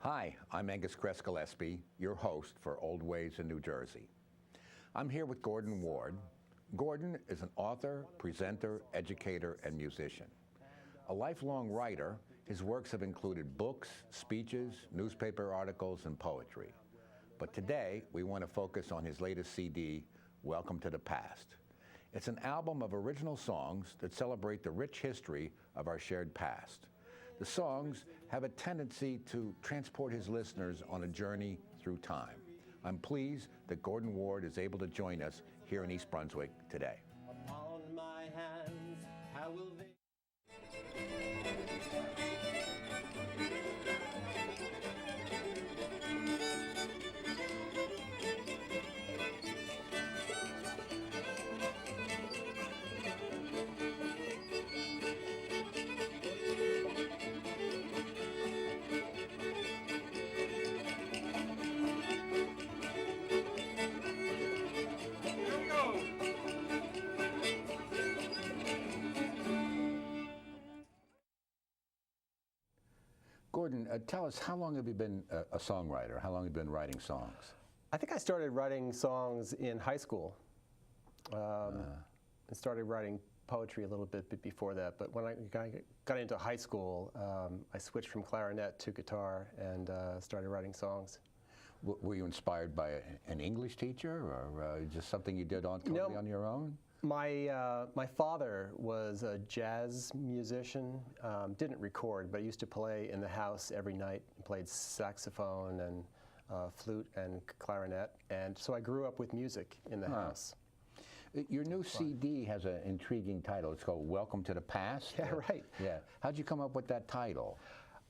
Hi, I'm Angus Kress Gillespie, your host for Old Ways in New Jersey. I'm here with Gordon Ward. Gordon is an author, presenter, educator, and musician. A lifelong writer, his works have included books, speeches, newspaper articles, and poetry. But today, we want to focus on his latest CD, Welcome to the Past. It's an album of original songs that celebrate the rich history of our shared past. The songs have a tendency to transport his listeners on a journey through time. I'm pleased that Gordon Ward is able to join us here in East Brunswick today. Upon my hands, how will they... Gordon, tell us, how long have you been a songwriter? How long have you been writing songs? I think I started writing songs in high school. I started writing poetry a little bit before that, but when I got into high school, I switched from clarinet to guitar and started writing songs. Were you inspired by an English teacher, or just something you did totally on your own? My father was a jazz musician, didn't record, but used to play in the house every night. He played saxophone and flute and clarinet, and so I grew up with music in the house. Your new CD has an intriguing title. It's called Welcome to the Past. Yeah, right. Yeah. How'd you come up with that title?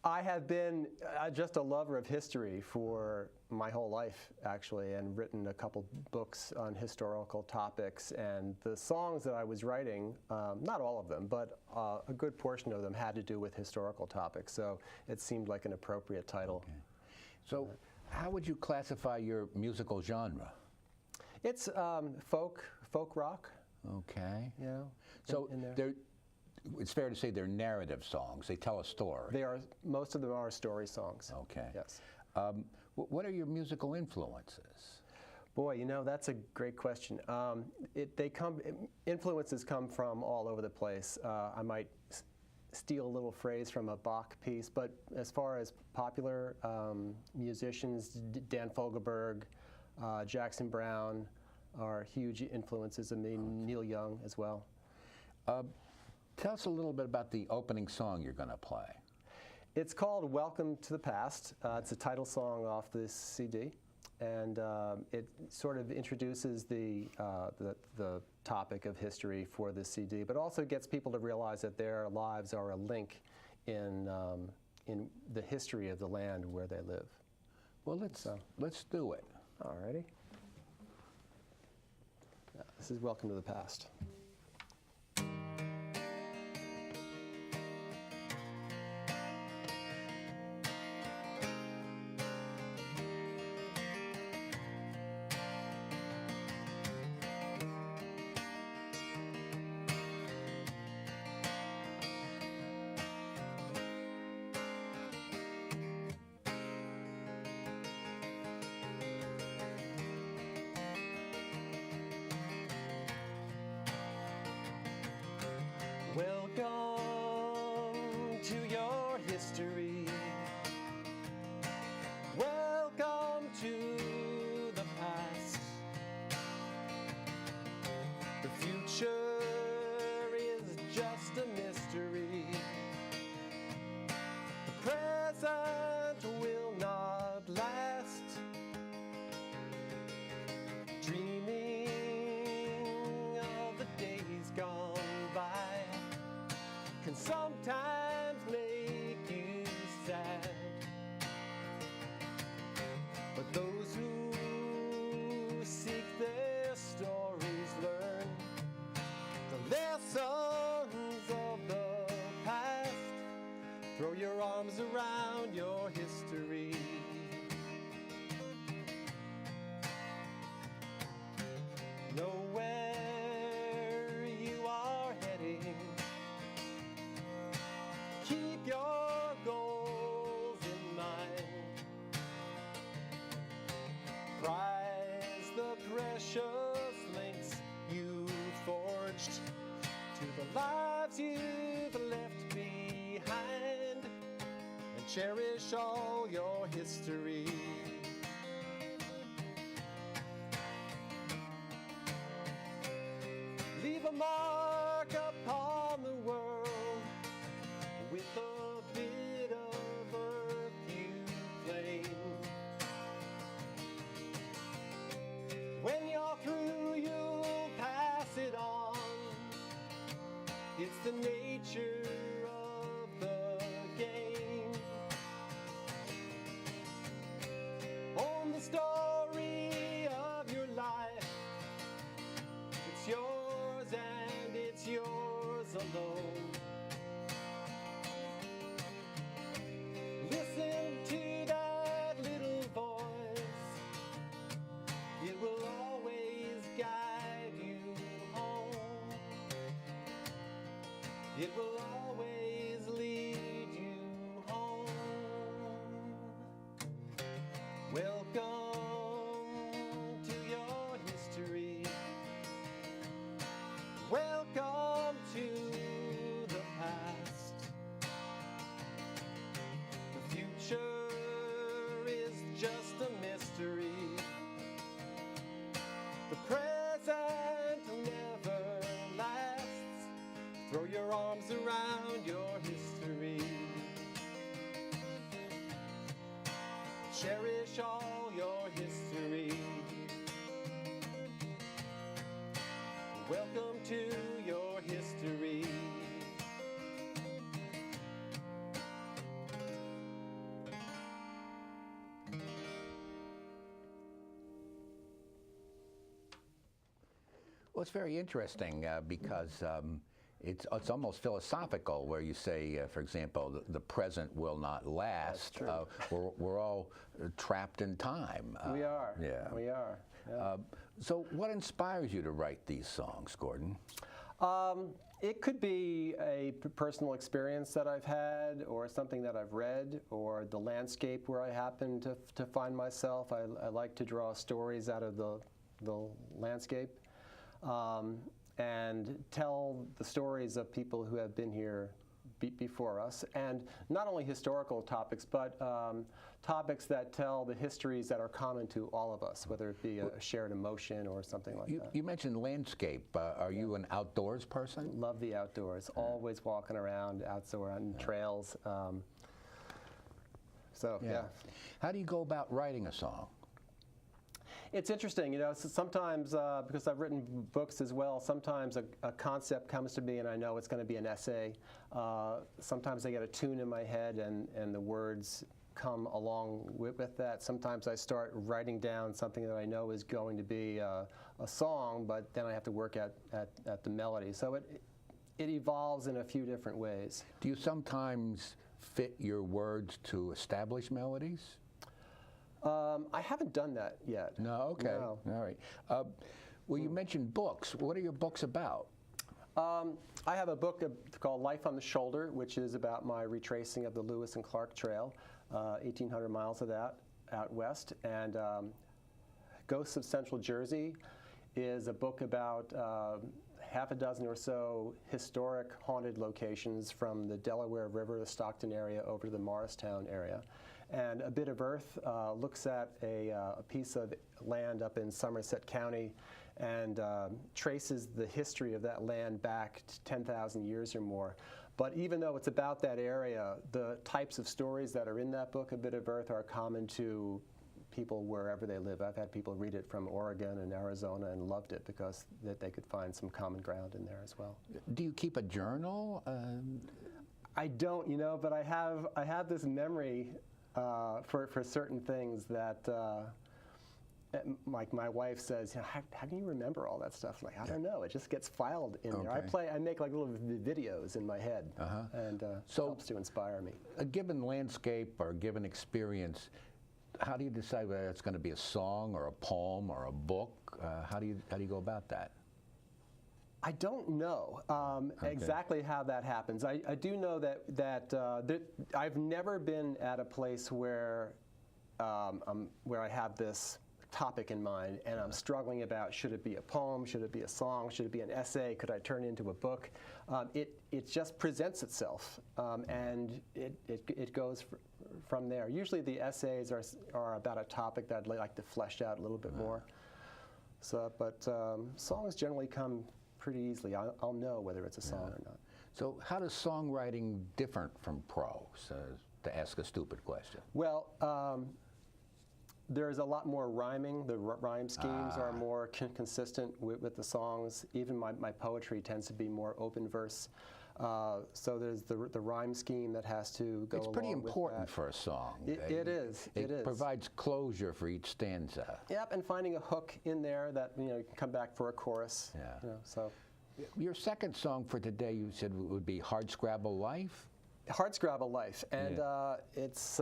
I have been just a lover of history for my whole life, actually, and written a couple books on historical topics. And the songs that I was writing, not all of them, but a good portion of them had to do with historical topics. So it seemed like an appropriate title. Okay. So how would you classify your musical genre? It's folk rock. Okay. You know, so it's fair to say they're narrative songs. They tell a story. They are. Most of them are story songs. Okay. Yes. What are your musical influences? Boy, you know, that's a great question. Influences come from all over the place. I might steal a little phrase from a Bach piece, but as far as popular musicians, Dan Fogelberg, Jackson Browne are huge influences of me. Neil Young as well. Tell us a little bit about the opening song you're going to play. It's called Welcome to the Past. It's a title song off this CD, and it sort of introduces the topic of history for this CD, but also gets people to realize that their lives are a link in the history of the land where they live. Well, let's do it. All righty. This is Welcome to the Past. Welcome to your history. Welcome to the past. The future is just a mystery. The present will not last. Dreaming of the days gone by can sometimes make you sad, but those who seek their stories learn the lessons of the past. Throw your arms around your history. Know where you are heading. Keep your goals in mind. Cherish all your history. Leave a mark upon the world with a bit of earth you claim. When you're through, you'll pass it on. It's the nature of the game. Own the story of your life. It's yours and it's yours alone. Listen to that little voice. It will always guide you home. It will always lead you home. Welcome to your history. Welcome to the past. The future is just a mystery. The present never lasts. Throw your arms around your history. Cherish all your history. Welcome to your history. Well, it's very interesting because it's almost philosophical, where you say, for example, the present will not last. That's true. We're all trapped in time. We are. Yeah. We are. Yeah. So what inspires you to write these songs, Gordon? It could be a personal experience that I've had, or something that I've read, or the landscape where I happen to find myself. I like to draw stories out of the landscape, and tell the stories of people who have been here before us, and not only historical topics, but topics that tell the histories that are common to all of us, whether it be a shared emotion or something like that. You mentioned landscape. Are you an outdoors person? Love the outdoors. Always walking around outdoor on trails. Yeah. How do you go about writing a song? It's interesting, you know, so sometimes, because I've written books as well, sometimes a concept comes to me and I know it's going to be an essay. Sometimes I get a tune in my head and the words come along with that. Sometimes I start writing down something that I know is going to be a song, but then I have to work at the melody. So it evolves in a few different ways. Do you sometimes fit your words to established melodies? I haven't done that yet. No, okay. No. All right. Well, you mentioned books. What are your books about? I have a book called Life on the Shoulder, which is about my retracing of the Lewis and Clark Trail, 1,800 miles of that out west. And Ghosts of Central Jersey is a book about half a dozen or so historic haunted locations from the Delaware River, the Stockton area, over to the Morristown area. And A Bit of Earth looks at a piece of land up in Somerset County and traces the history of that land back to 10,000 years or more. But even though it's about that area, the types of stories that are in that book, A Bit of Earth, are common to people wherever they live. I've had people read it from Oregon and Arizona and loved it because they could find some common ground in there as well. Do you keep a journal? I don't, you know, but I have this memory for certain things that, like my wife says, you know, how can you remember all that stuff? Like, I don't know. It just gets filed in there. I make like little videos in my head, and so helps to inspire me. A given landscape or a given experience, how do you decide whether it's going to be a song or a poem or a book? How do you go about that? I don't know exactly how that happens. I do know that I've never been at a place where I have this topic in mind, and I'm struggling about, should it be a poem, should it be a song, should it be an essay, could I turn it into a book? It just presents itself, and it goes from there. Usually the essays are about a topic that I'd like to flesh out a little bit more. So, but songs generally come pretty easily. I'll know whether it's a song or not. So how does songwriting different from prose, to ask a stupid question? Well, there's a lot more rhyming. The rhyme schemes are more consistent with the songs. Even my poetry tends to be more open verse. So there's the rhyme scheme that has to go along with that. It's pretty important for a song. It is. It provides closure for each stanza. Yep, and finding a hook in there that you can come back for a chorus. Yeah. So. Your second song for today, you said would be Hardscrabble Life? Hardscrabble Life, and it's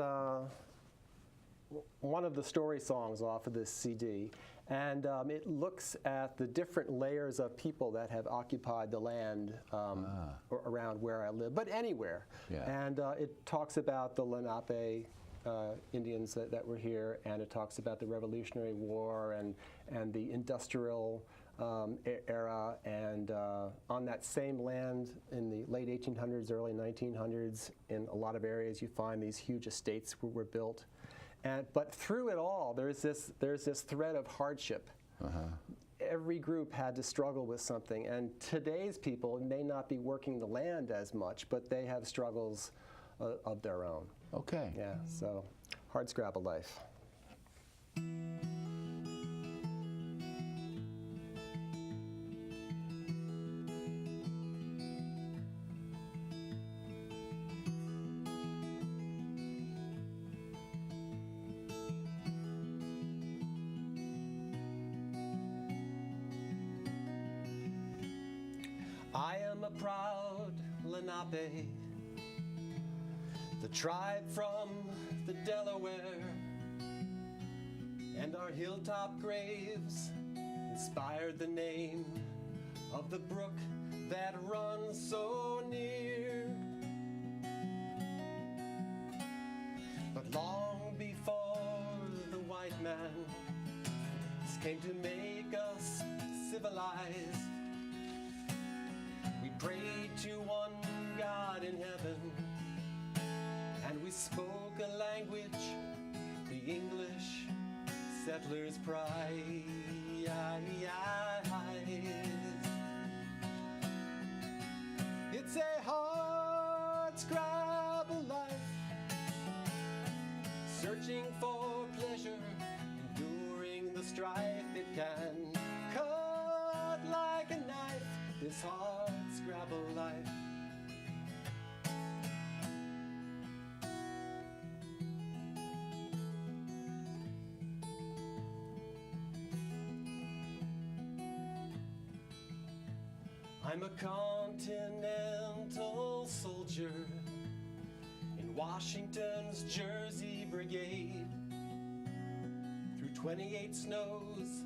one of the story songs off of this CD, and it looks at the different layers of people that have occupied the land around where I live, but anywhere. Yeah. And it talks about the Lenape Indians that were here, and it talks about the Revolutionary War and the industrial era, and on that same land in the late 1800s, early 1900s, in a lot of areas you find these huge estates were built. But through it all, there's this thread of hardship. Every group had to struggle with something, and today's people may not be working the land as much, but they have struggles of their own. Okay. Yeah, so Hardscrabble Life. I am a proud Lenape, the tribe from the Delaware, and our hilltop graves inspired the name of the brook that runs so near. But long before the white man came to make us civilized, we prayed to one God in heaven, and we spoke a language the English settlers prize. It's a hardscrabble life, searching for pleasure, enduring the strife. It can cut like a knife, this hardscrabble life. I'm a continental soldier in Washington's Jersey Brigade. Through 28 snows,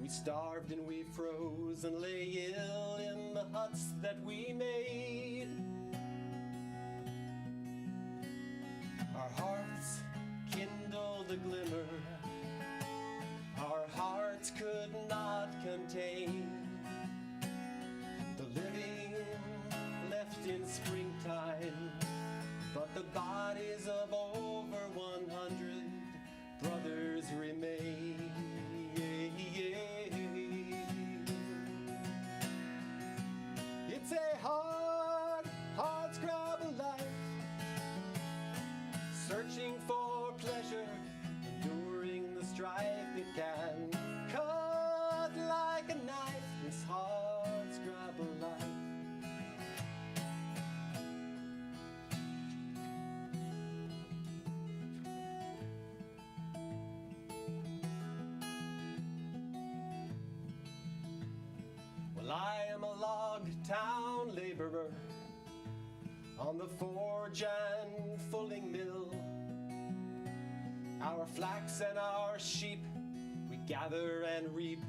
we starved and we froze and lay ill in the huts that we made. Our hearts kindled a glimmer our hearts could not contain. The living left in springtime, but the bodies of over 100 brothers remain. It's a hardscrabble life, searching for pleasure, enduring the strife. It can cut like a knife, this hardscrabble life. Well, I am a log town laborer on the forge and fulling mill. Our flax and our sheep we gather and reap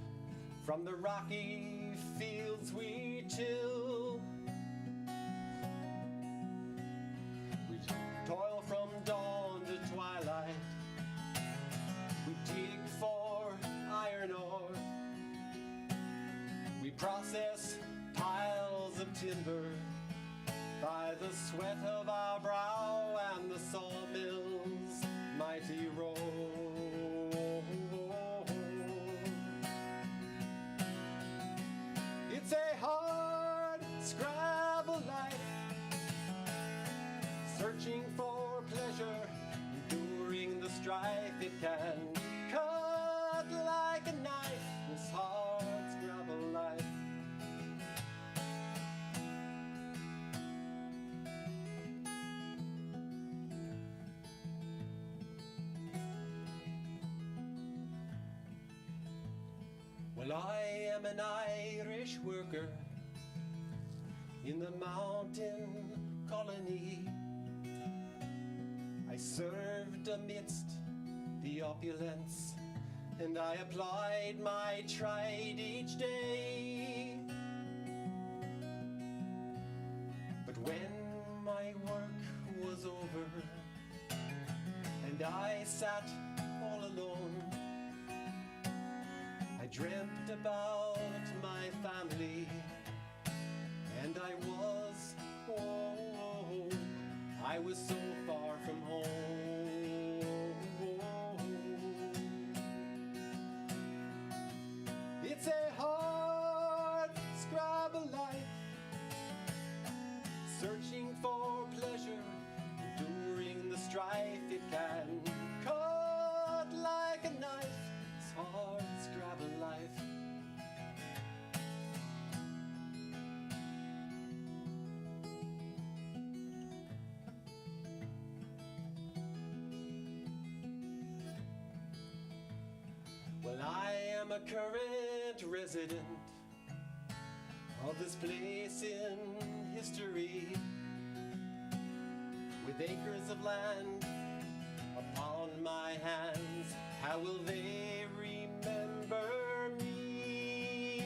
from the rocky fields we till. We toil from dawn to twilight. We dig for sweat of our brow and the sawmill's mighty roar. It's a hard scrabble life, searching for pleasure, enduring the strife. It can cut like a knife, this hard scrabble life. Well, I am an Irish worker in the mountain colony. I served amidst the opulence, and I applied my trade each day. But when my work was over and I sat all alone, I dreamt about my family, and I was so far from home. It's a hard scrabble life, searching for pleasure, enduring the strife. It can cut like a knife, this hard scrabble life. Well, I am a current resident of this place in history, with acres of land upon my hands. How will they remember me?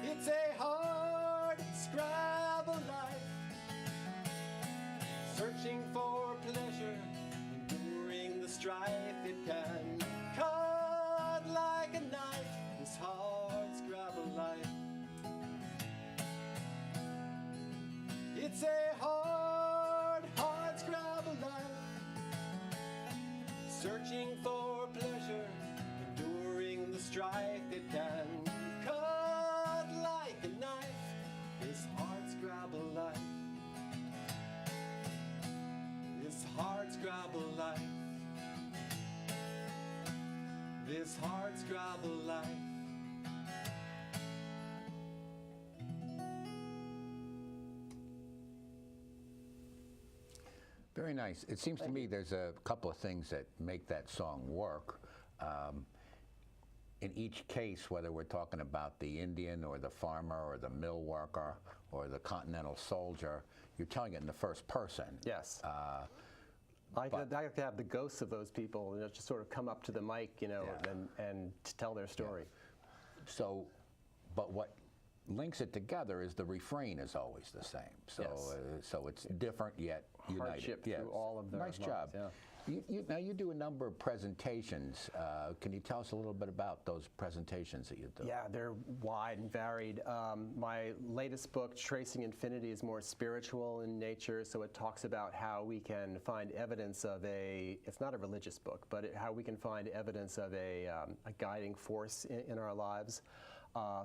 It's a hard scrabble life, searching for pleasure, enduring the strife. It can cut like a knife, this hard scrabble life. It's a hard, hard scrabble life, searching for pleasure, enduring the strife. It can cut like a knife, this hard scrabble life. This hard scrabble life. This hard scrabble life. Very nice. It seems to me there's a couple of things that make that song work. In each case, whether we're talking about the Indian or the farmer or the mill worker or the continental soldier, you're telling it in the first person. Yes. I could have the ghosts of those people, you know, just sort of come up to the mic, you know, and tell their story. Yeah. So, but what links it together is the refrain is always the same. So, Yes. So it's different yet united. Hardship through all of their Nice lives, job. yeah. Now you do a number of presentations. Can you tell us a little bit about those presentations that you do? Yeah, they're wide and varied. My latest book, Tracing Infinity, is more spiritual in nature, so it talks about how we can find evidence of it's not a religious book, but how we can find evidence of a guiding force in our lives.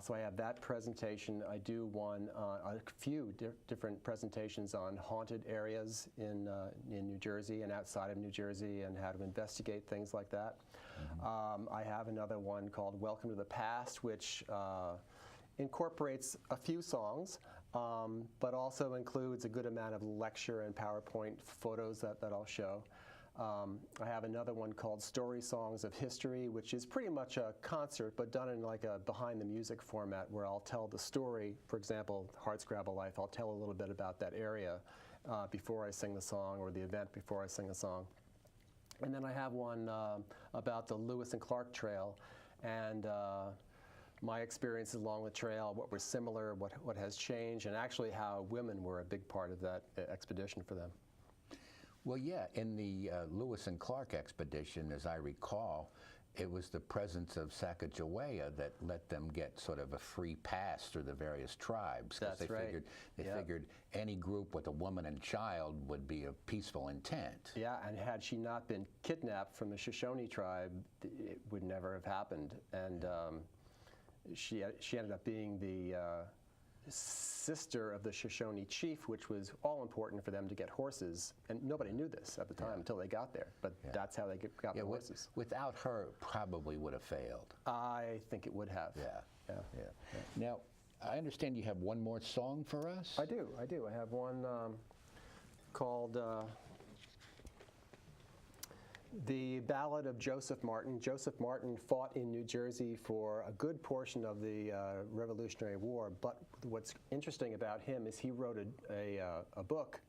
So I have that presentation. I do a few different presentations on haunted areas in New Jersey and outside of New Jersey, and how to investigate things like that. Mm-hmm. I have another one called Welcome to the Past, which incorporates a few songs, but also includes a good amount of lecture and PowerPoint photos that I'll show. I have another one called Story Songs of History, which is pretty much a concert, but done in like a behind the music format, where I'll tell the story. For example, Hardscrabble Life, I'll tell a little bit about that area before I sing the song, or the event before I sing the song. And then I have one about the Lewis and Clark Trail, and my experiences along the trail, what was similar, what has changed, and actually how women were a big part of that expedition for them. Well, yeah, in the Lewis and Clark expedition, as I recall, it was the presence of Sacagawea that let them get sort of a free pass through the various tribes. 'Cause That's right. They figured any group with a woman and child would be of peaceful intent. Yeah, and had she not been kidnapped from the Shoshone tribe, it would never have happened. And she ended up being the sister of the Shoshone chief, which was all important for them to get horses. And nobody knew this at the time until they got there. But that's how they got the horses. Without her, it probably would have failed. I think it would have. Yeah. Now, I understand you have one more song for us? I do. I have one called The Ballad of Joseph Martin. Joseph Martin fought in New Jersey for a good portion of the Revolutionary War, but what's interesting about him is he wrote a book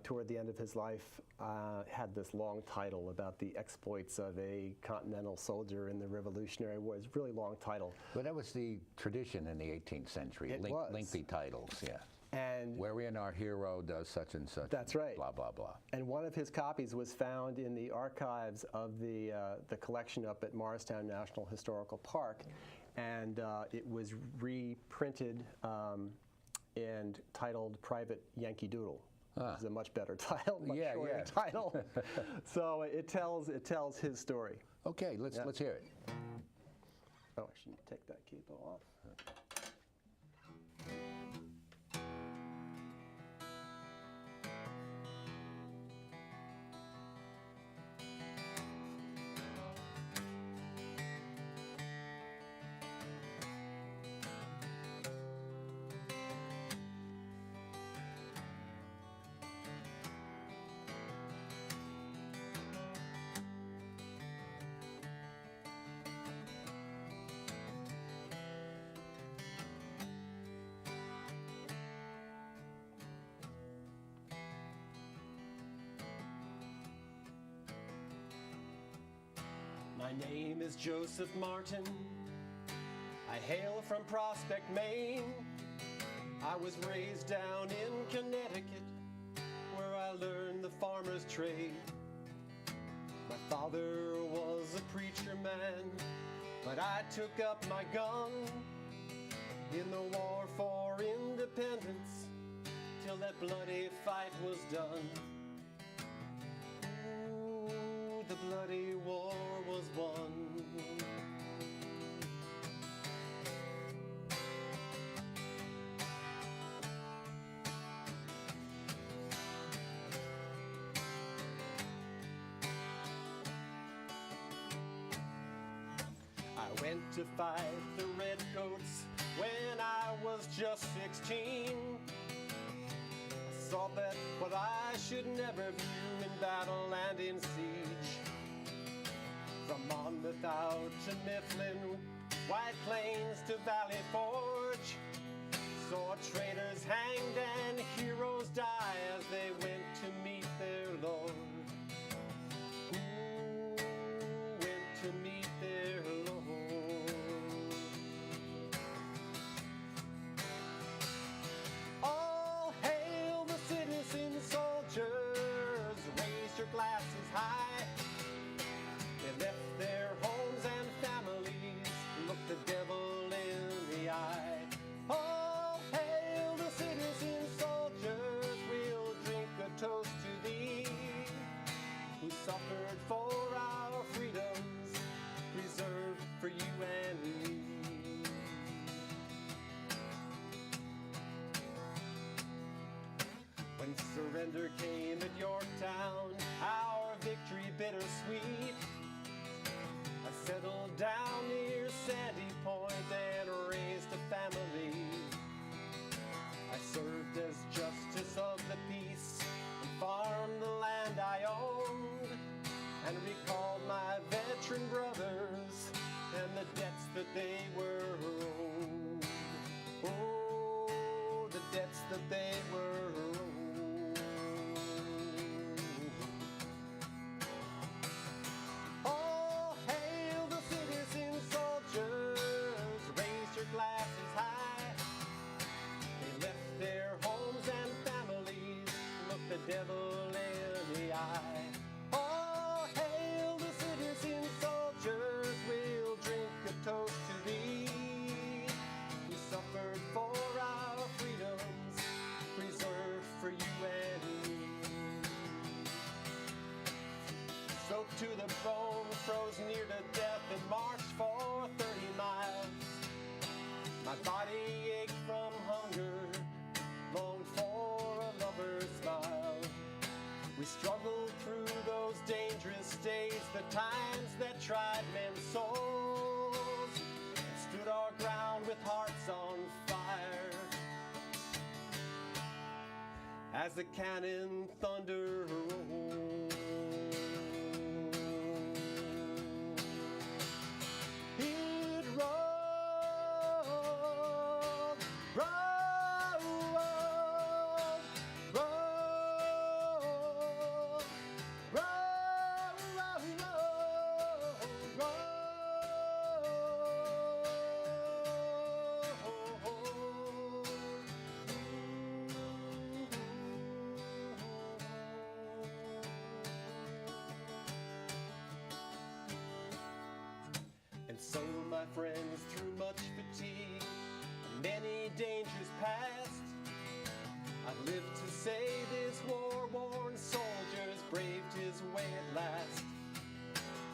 toward the end of his life, had this long title about the exploits of a continental soldier in the Revolutionary War. It's a really long title. But that was the tradition in the 18th century, It was. lengthy titles, yeah. And wherein our hero does such and such. That's right. Blah, blah, blah. And one of his copies was found in the archives of the collection up at Morristown National Historical Park, and it was reprinted and titled Private Yankee Doodle. It's a much better title, much shorter title. So it tells his story. Okay, let's hear it. Oh, I shouldn't take that capo off. My name is Joseph Martin. I hail from Prospect, Maine. I was raised down in Connecticut, where I learned the farmer's trade. My father was a preacher man, but I took up my gun in the war for independence till that bloody fight was done. Ooh, the bloody war was won. I went to fight the redcoats when I was just 16. I saw that what I should never view in battle and in siege. From Monmouth out to Mifflin, White Plains to Valley Forge, saw traitors hanged and heroes die as they went to meet their Lord. Who went to meet their Lord? All hail the citizen soldiers, raise your glasses high. They left their homes and families, looked the devil in the eye. All hail the citizen soldiers, we'll drink a toast to thee, who suffered for our freedoms, preserved for you and me. When surrender came at Yorktown, our victory bittersweet, I settled down near Sandy Point and raised a family. I served as justice of the peace and farmed the land I owned, and recalled my veteran brothers and the debts that they were owed. Oh, the debts that they were owed. to the bone, froze near to death and marched for 30 miles. My body ached from hunger, longed for a lover's smile. We struggled through those dangerous days, the times that tried men's souls, and stood our ground with hearts on fire. As the cannon thunder rolled, it rolled, rolled, rolled, and so, my friends, through much fatigue and many dangers past, I've lived to say this war-worn soldier's braved his way at last.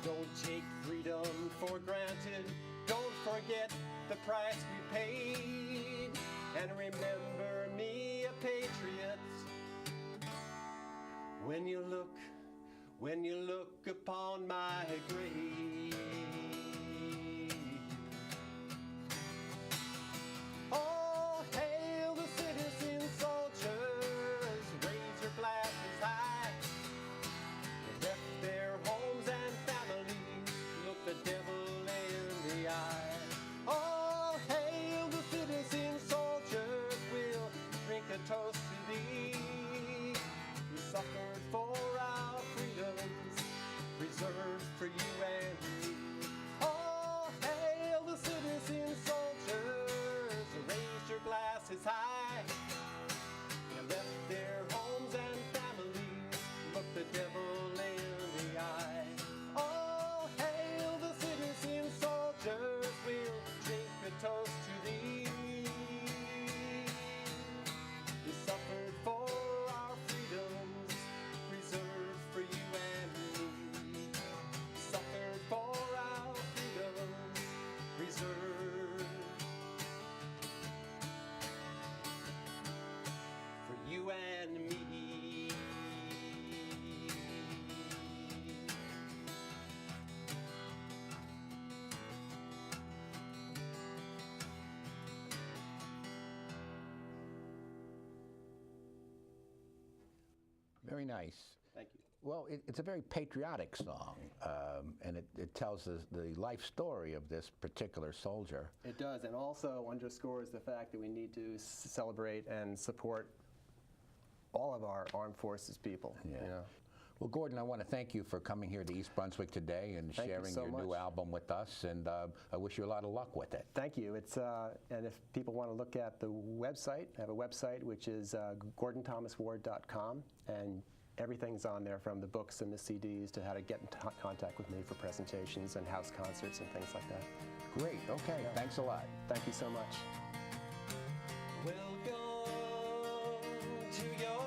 Don't take freedom for granted, don't forget the price we paid, and remember me a patriot when you look upon my grave. All hail the citizen soldiers, raise your glasses high. They left their homes and families, look the devil in the eye. All hail the citizen soldiers, we'll drink a toast to thee. We suffered for our freedoms, reserved for you and me. All hail the citizen soldiers, raise your glasses high. They left their homes and families, look the devil in the eye. All hail the citizen soldiers, we'll drink a toast to thee. We suffered for our freedoms, reserved for you and me. Suffered for our freedoms, reserved for you and me. Very nice. Thank you. Well, it's a very patriotic song, and it tells us the life story of this particular soldier. It does, and also underscores the fact that we need to celebrate and support all of our armed forces people. Yeah. You know? Well, Gordon, I want to thank you for coming here to East Brunswick today and Thank you sharing so your new much. album with us, and I wish you a lot of luck with it. Thank you. It's and if people want to look at the website, I have a website which is gordonthomasward.com, and everything's on there, from the books and the CDs to how to get in contact with me for presentations and house concerts and things like that. Great. Okay. Yeah. Thanks a lot. Thank you so much. Welcome to your